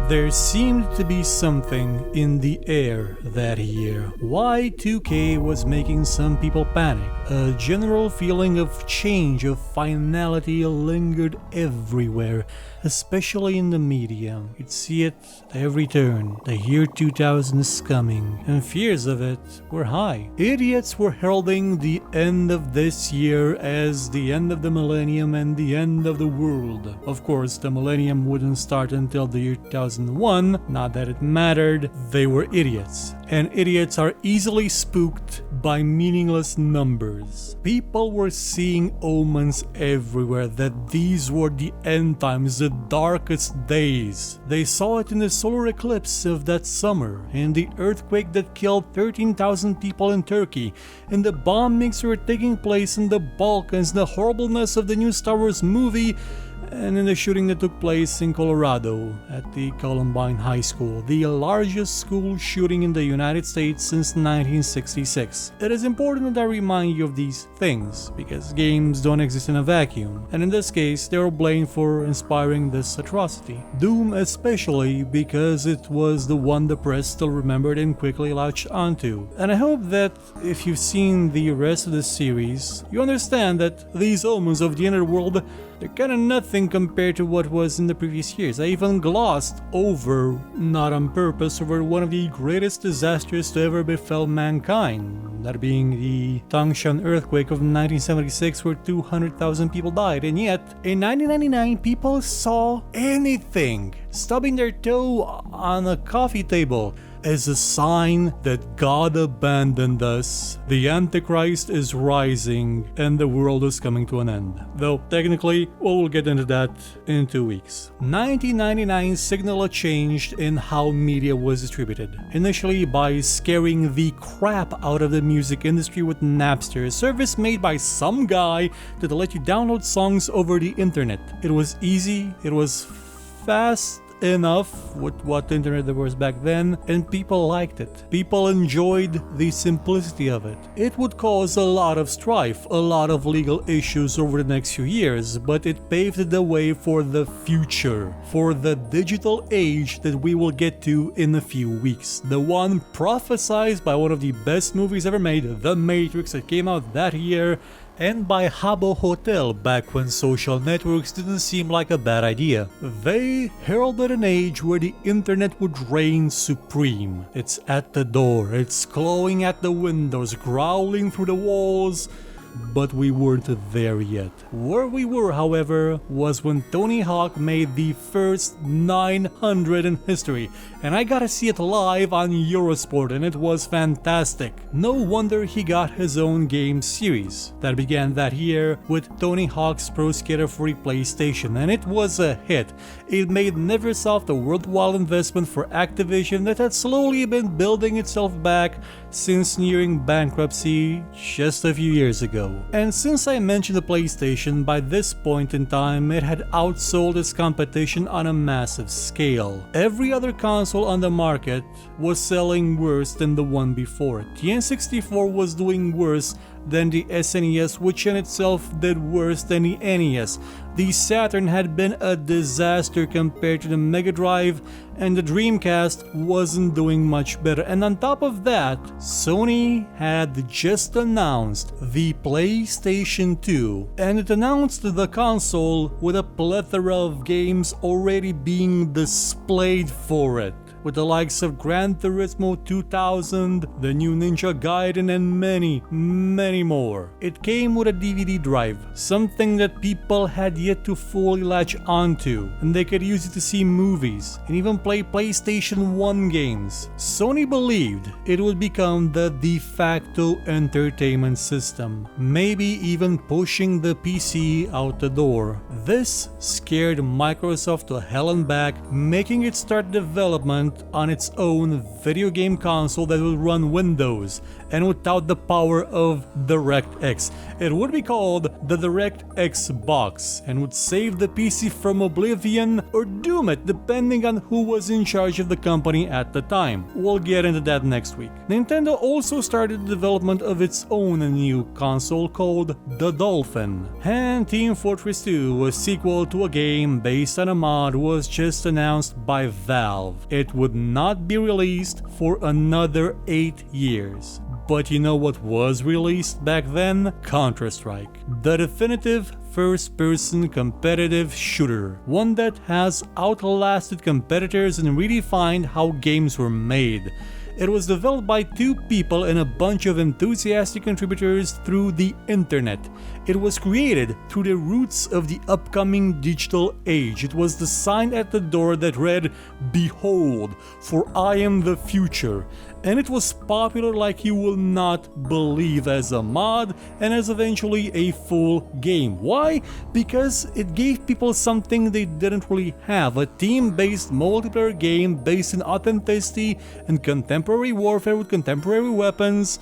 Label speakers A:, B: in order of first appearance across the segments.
A: There seemed to be something in the air that year. Y2K was making some people panic. A general feeling of change, of finality lingered everywhere, especially in the media. You'd see it at every turn. The year 2000 is coming, and fears of it were high. Idiots were heralding the end of this year as the end of the millennium and the end of the world. Of course, the millennium wouldn't start until the year 2001, not that it mattered. They were idiots, and idiots are easily spooked by meaningless numbers. People were seeing omens everywhere that these were the end times, the darkest days. They saw it in the solar eclipse of that summer, in the earthquake that killed 13,000 people in Turkey, in the bombings that were taking place in the Balkans, the horribleness of the new Star Wars movie, and in the shooting that took place in Colorado at the Columbine High School, the largest school shooting in the United States since 1966. It is important that I remind you of these things, because games don't exist in a vacuum, and in this case they were blamed for inspiring this atrocity. Doom especially, because it was the one the press still remembered and quickly latched onto. And I hope that if you've seen the rest of the series, you understand that these omens of the underworld, they're kinda nothing compared to what was in the previous years. I even glossed over, not on purpose, over one of the greatest disasters to ever befell mankind, that being the Tangshan earthquake of 1976 where 200,000 people died, and yet in 1999 people saw anything, stubbing their toe on a coffee table, as a sign that God abandoned us, the Antichrist is rising, and the world is coming to an end. Though technically, we'll get into that in 2 weeks. 1999 signaled a change in how media was distributed. Initially by scaring the crap out of the music industry with Napster, a service made by some guy that let you download songs over the internet. It was easy, it was fast enough with what internet there was back then, and people liked it. People enjoyed the simplicity of it. It would cause a lot of strife, a lot of legal issues over the next few years, but it paved the way for the future, for the digital age that we will get to in a few weeks. The one prophesied by one of the best movies ever made, The Matrix, that came out that year, and by Habbo Hotel back when social networks didn't seem like a bad idea. They heralded an age where the internet would reign supreme. It's at the door, it's clawing at the windows, growling through the walls, but we weren't there yet. Where we were, however, was when Tony Hawk made the first 900 in history, and I got to see it live on Eurosport, and it was fantastic. No wonder he got his own game series. That began that year with Tony Hawk's Pro Skater for the PlayStation, and it was a hit. It made Neversoft a worthwhile investment for Activision that had slowly been building itself back since nearing bankruptcy just a few years ago. And since I mentioned the PlayStation, by this point in time it had outsold its competition on a massive scale. Every other console on the market was selling worse than the one before it. The N64 was doing worse than the SNES, which in itself did worse than the NES. The Saturn had been a disaster compared to the Mega Drive, and the Dreamcast wasn't doing much better. And on top of that, Sony had just announced the PlayStation 2, and it announced the console with a plethora of games already being displayed for it, with the likes of Gran Turismo 2000, the new Ninja Gaiden, and many more. It came with a DVD drive, something that people had yet to fully latch onto, and they could use it to see movies and even play PlayStation 1 games. Sony believed it would become the de facto entertainment system, maybe even pushing the PC out the door. This scared Microsoft to hell and back, making it start development out on its own video game console that would run Windows and without the power of DirectX. It would be called the DirectX box and would save the PC from oblivion or doom it depending on who was in charge of the company at the time. We'll get into that next week. Nintendo also started the development of its own new console called the Dolphin. And Team Fortress 2, a sequel to a game based on a mod, was just announced by Valve. It would not be released for another 8 years. But you know what was released back then? Counter-Strike. The definitive first-person competitive shooter. One that has outlasted competitors and redefined how games were made. It was developed by 2 people and a bunch of enthusiastic contributors through the internet. It was created through the roots of the upcoming digital age. It was the sign at the door that read, "Behold, for I am the future." And it was popular like you will not believe as a mod and as eventually a full game. Why? Because it gave people something they didn't really have, a team-based multiplayer game based in authenticity and contemporary warfare with contemporary weapons,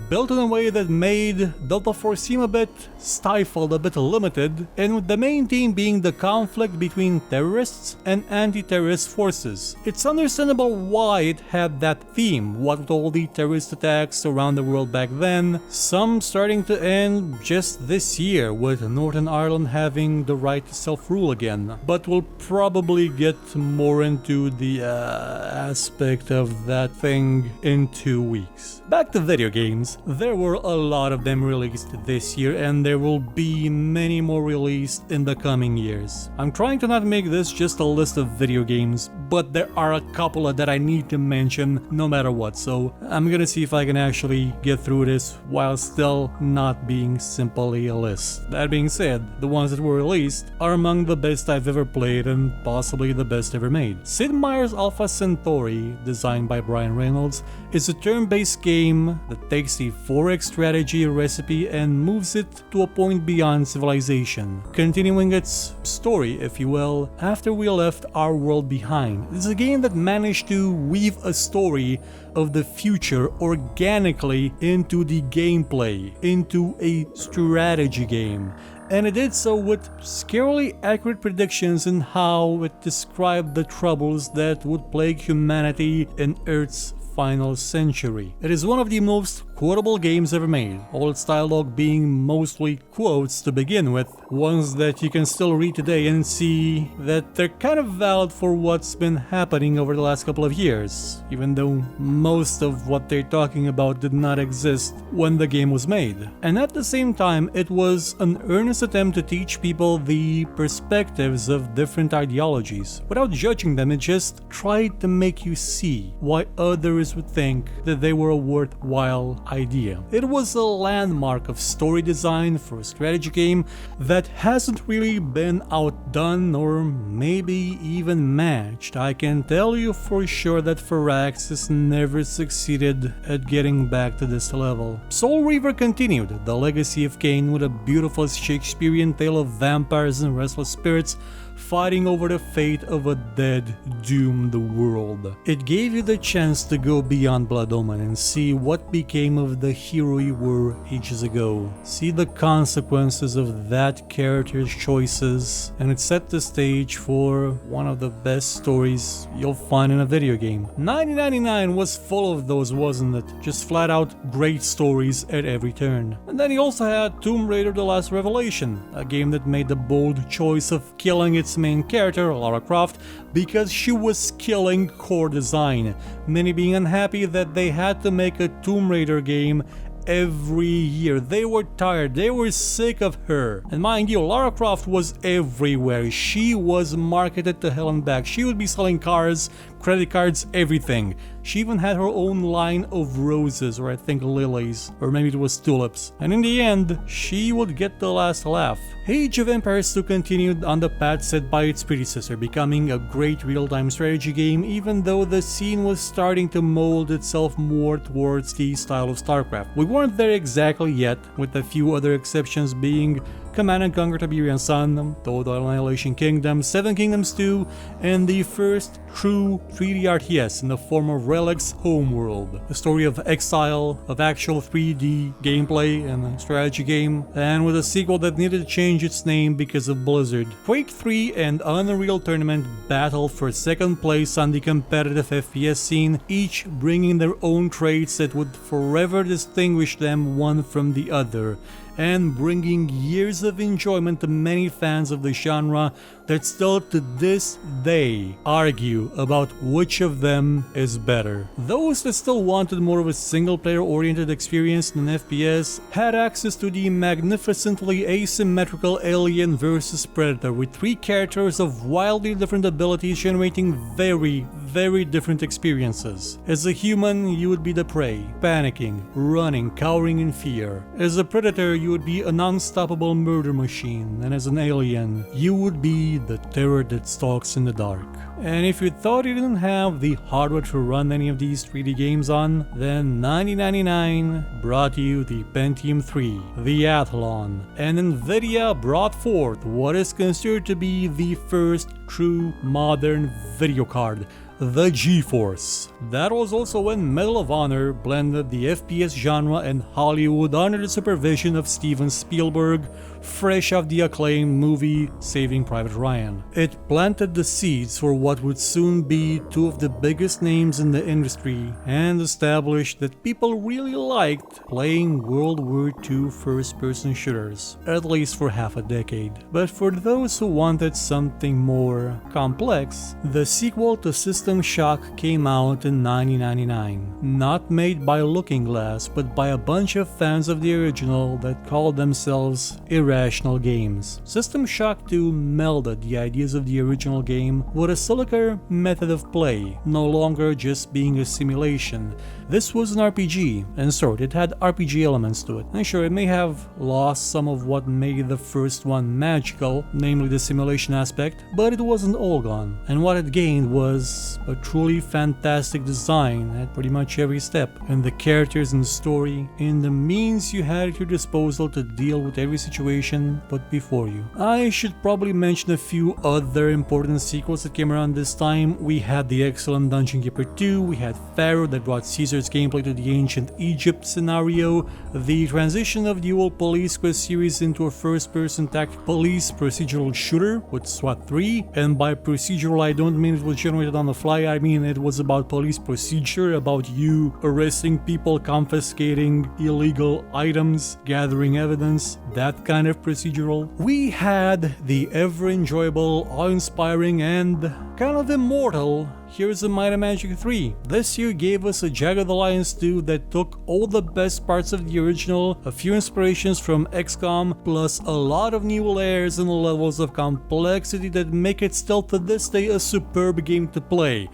A: built in a way that made Delta Force seem a bit stifled, a bit limited, and with the main theme being the conflict between terrorists and anti-terrorist forces. It's understandable why it had that theme, what with all the terrorist attacks around the world back then, some starting to end just this year with Northern Ireland having the right to self-rule again. But we'll probably get more into the aspect of that thing in 2 weeks. Back to video games. There were a lot of them released this year and there will be many more released in the coming years. I'm trying to not make this just a list of video games, but there are a couple that I need to mention no matter what, so I'm gonna see if I can actually get through this while still not being simply a list. That being said, the ones that were released are among the best I've ever played and possibly the best ever made. Sid Meier's Alpha Centauri, designed by Brian Reynolds, is a turn-based game that takes a 4X strategy recipe and moves it to a point beyond civilization, continuing its story, if you will, after we left our world behind. It's a game that managed to weave a story of the future organically into the gameplay, into a strategy game. And it did so with scarily accurate predictions in how it described the troubles that would plague humanity in Earth's final century. It is one of the most quotable games ever made, all its dialogue being mostly quotes to begin with, ones that you can still read today and see that they're kind of valid for what's been happening over the last couple of years, even though most of what they're talking about did not exist when the game was made. And at the same time, it was an earnest attempt to teach people the perspectives of different ideologies. Without judging them, it just tried to make you see why others would think that they were a worthwhile idea. It was a landmark of story design for a strategy game that hasn't really been outdone or maybe even matched. I can tell you for sure that Firaxis never succeeded at getting back to this level. Soul Reaver continued the legacy of Cain with a beautiful Shakespearean tale of vampires and restless spirits fighting over the fate of a dead, doomed world. It gave you the chance to go beyond Blood Omen and see what became of the hero you were ages ago. See the consequences of that character's choices, and it set the stage for one of the best stories you'll find in a video game. 9099 was full of those, wasn't it? Just flat out great stories at every turn. And then you also had Tomb Raider: The Last Revelation, a game that made the bold choice of killing its main character, Lara Croft, because she was killing core design, many being unhappy that they had to make a Tomb Raider game every year. They were tired, they were sick of her. And mind you, Lara Croft was everywhere. She was marketed to hell and back. She would be selling cars, credit cards, everything. She even had her own line of roses, or I think lilies, or maybe it was tulips. And in the end, she would get the last laugh. Age of Empires 2 continued on the path set by its predecessor, becoming a great real-time strategy game, even though the scene was starting to mold itself more towards the style of StarCraft. We weren't there exactly yet, with a few other exceptions being Command & Conquer Tiberian Sun, Total Annihilation Kingdom, Seven Kingdoms 2, and the first true 3D RTS in the form of Relic's Homeworld, a story of exile, of actual 3D gameplay and a strategy game, and with a sequel that needed to change its name because of Blizzard. Quake 3 and Unreal Tournament battled for second place on the competitive FPS scene, each bringing their own traits that would forever distinguish them one from the other, and bringing years of enjoyment to many fans of the genre that still to this day argue about which of them is better. Those that still wanted more of a single-player oriented experience in an FPS had access to the magnificently asymmetrical Alien vs Predator, with 3 characters of wildly different abilities generating very different experiences. As a human, you would be the prey, panicking, running, cowering in fear. As a predator, you would be an unstoppable murder machine, and as an alien, you would be the terror that stalks in the dark. And if you thought you didn't have the hardware to run any of these 3D games on, then 9099 brought you the Pentium 3, the Athlon, and Nvidia brought forth what is considered to be the first true modern video card, the GeForce. That was also when Medal of Honor blended the FPS genre and Hollywood under the supervision of Steven Spielberg, fresh off the acclaimed movie Saving Private Ryan. It planted the seeds for what would soon be 2 of the biggest names in the industry, and established that people really liked playing World War II first-person shooters, at least for half a decade. But for those who wanted something more complex, the sequel to System Shock came out in 1999, not made by Looking Glass, but by a bunch of fans of the original that called themselves Irrational Games. System Shock 2 melded the ideas of the original game with a slicker method of play, no longer just being a simulation. This was an RPG, and so it had RPG elements to it. And sure, it may have lost some of what made the first one magical, namely the simulation aspect, but it wasn't all gone. And what it gained was a truly fantastic design at pretty much every step, and the characters in the story, and the means you had at your disposal to deal with every situation put before you. I should probably mention a few other important sequels that came around this time. We had the excellent Dungeon Keeper 2, we had Pharaoh that brought Caesar's gameplay to the ancient Egypt scenario, the transition of the old Police Quest series into a first-person tactical police procedural shooter with SWAT 3, and by procedural I don't mean it was generated on the fly, I mean it was about police procedure, about you arresting people, confiscating illegal items, gathering evidence, that kind of procedural. We had the ever-enjoyable, awe-inspiring, and kind of immortal Here's a Might and Magic 3. This year gave us a Jagged Alliance 2 that took all the best parts of the original, a few inspirations from XCOM, plus a lot of new layers and levels of complexity that make it still to this day a superb game to play.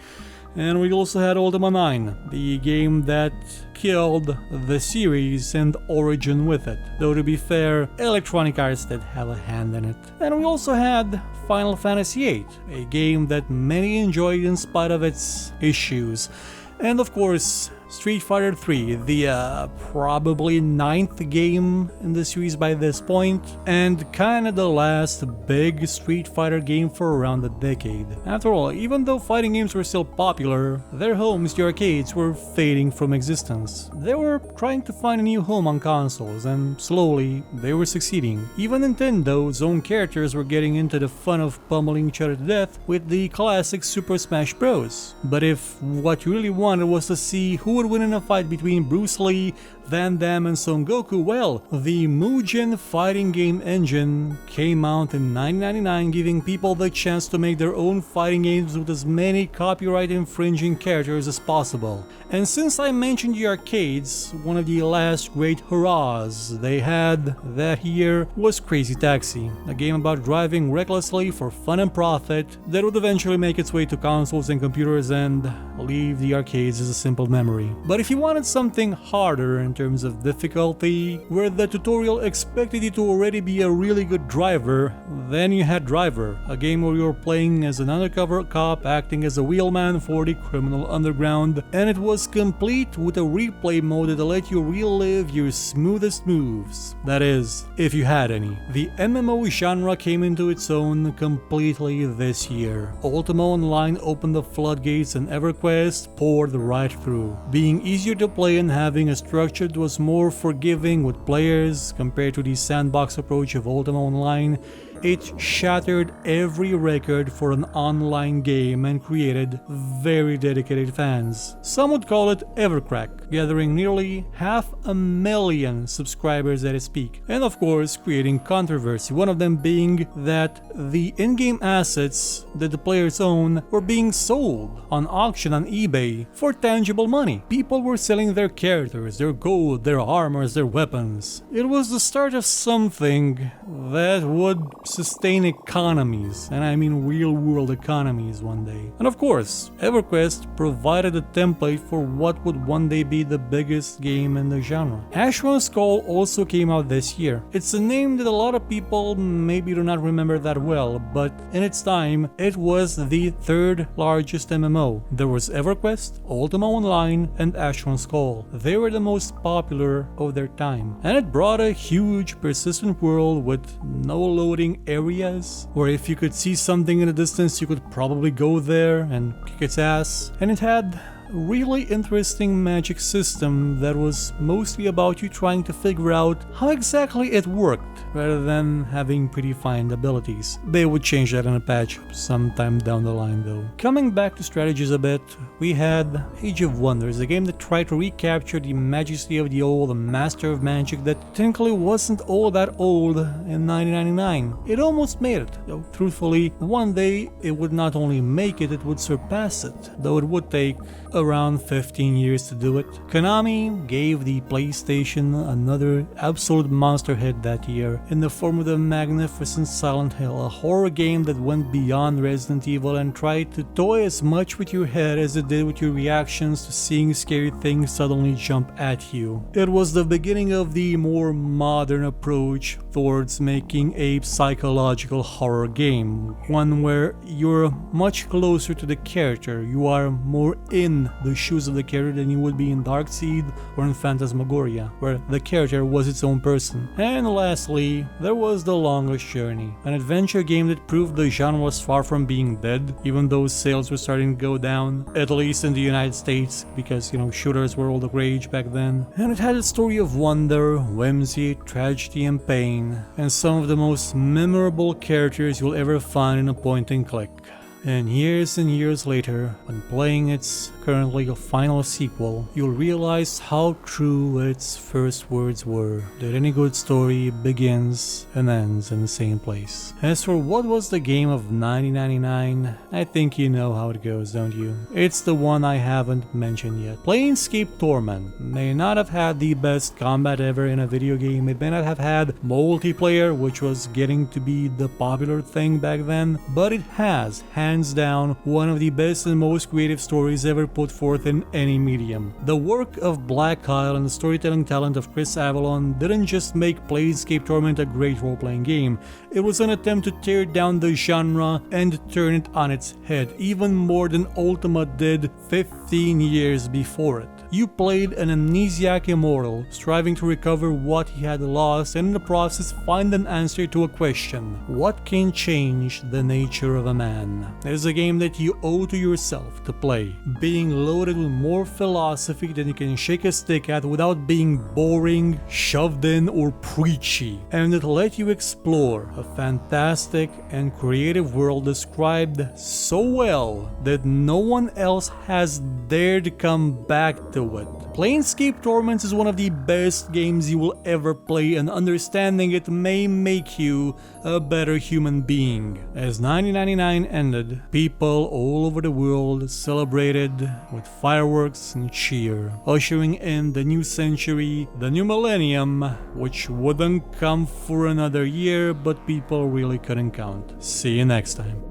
A: And we also had Ultima 9, the game that killed the series and Origin with it, though to be fair, Electronic Arts did have a hand in it. And we also had Final Fantasy VIII, a game that many enjoyed in spite of its issues. And of course, Street Fighter 3, the probably 9th game in the series by this point, and kinda the last big Street Fighter game for around a decade. After all, even though fighting games were still popular, their homes, the arcades, were fading from existence. They were trying to find a new home on consoles, and slowly, they were succeeding. Even Nintendo's own characters were getting into the fun of pummeling each other to death with the classic Super Smash Bros. But if what you really wanted was to see who would win in a fight between Bruce Lee, Van Damme and Son Goku, well, the Mugen fighting game engine came out in 1999, giving people the chance to make their own fighting games with as many copyright infringing characters as possible. And since I mentioned the arcades, one of the last great hurrahs they had that year was Crazy Taxi, a game about driving recklessly for fun and profit that would eventually make its way to consoles and computers and leave the arcades as a simple memory. easy. But if you wanted something harder in terms of difficulty, where the tutorial expected you to already be a really good driver, then you had Driver, a game where you're playing as an undercover cop acting as a wheelman for the criminal underground, and it was complete with a replay mode that let you relive your smoothest moves. That is, if you had any. The MMO genre came into its own completely this year. Ultima Online opened the floodgates and EverQuest poured right through. Being easier to play and having a structure that was more forgiving with players compared to the sandbox approach of Ultima Online, it shattered every record for an online game and created very dedicated fans. Some would call it Evercrack, gathering nearly 500,000 subscribers at its peak, and of course creating controversy, one of them being that the in-game assets that the players own were being sold on auction on eBay for tangible money. People were selling their characters, their gold, their armors, their weapons. It was the start of something that would sustain economies, and I mean real-world economies one day. And of course, EverQuest provided a template for what would one day be the biggest game in the genre. Ashran's Call also came out this year. It's a name that a lot of people maybe do not remember that well, but in its time, it was the third largest MMO. There was EverQuest, Ultima Online, and Ashran's Call. They were the most popular of their time, and it brought a huge, persistent world with no loading areas, where if you could see something in the distance, you could probably go there and kick its ass. And it had a really interesting magic system that was mostly about you trying to figure out how exactly it worked, rather than having predefined abilities. They would change that in a patch sometime down the line though. Coming back to strategies a bit, we had Age of Wonders, a game that tried to recapture the majesty of the old Master of Magic that technically wasn't all that old in 1999. It almost made it, though truthfully, one day it would not only make it, it would surpass it, though it would take around 15 years to do it. Konami gave the PlayStation another absolute monster hit that year in the form of the magnificent Silent Hill, a horror game that went beyond Resident Evil and tried to toy as much with your head as it did with your reactions to seeing scary things suddenly jump at you. It was the beginning of the more modern approach towards making a psychological horror game, one where you're much closer to the character, you are more in the shoes of the character than you would be in Darkseid or in Phantasmagoria, where the character was its own person. And lastly, there was The Longest Journey, an adventure game that proved the genre was far from being dead, even though sales were starting to go down, at least in the United States, because, shooters were all the rage back then. And it had a story of wonder, whimsy, tragedy, and pain, and some of the most memorable characters you'll ever find in a point and click. And years later, when playing its currently final sequel, you'll realize how true its first words were, that any good story begins and ends in the same place. As for what was the game of 1999, I think you know how it goes, don't you? It's the one I haven't mentioned yet. Planescape Torment may not have had the best combat ever in a video game, it may not have had multiplayer, which was getting to be the popular thing back then, but it has, hands down, one of the best and most creative stories ever put forth in any medium. The work of Black Isle and the storytelling talent of Chris Avellone didn't just make Planescape Torment a great role-playing game, it was an attempt to tear down the genre and turn it on its head, even more than Ultima did 15 years before it. You played an amnesiac immortal, striving to recover what he had lost and in the process find an answer to a question: what can change the nature of a man? It is a game that you owe to yourself to play, being loaded with more philosophy than you can shake a stick at without being boring, shoved in, or preachy, and it let you explore a fantastic and creative world described so well that no one else has dared to come back to it. Planescape Torment is one of the best games you will ever play, and understanding it may make you a better human being. As 1999 ended, people all over the world celebrated with fireworks and cheer, ushering in the new century, the new millennium, which wouldn't come for another year, but people really couldn't count. See you next time.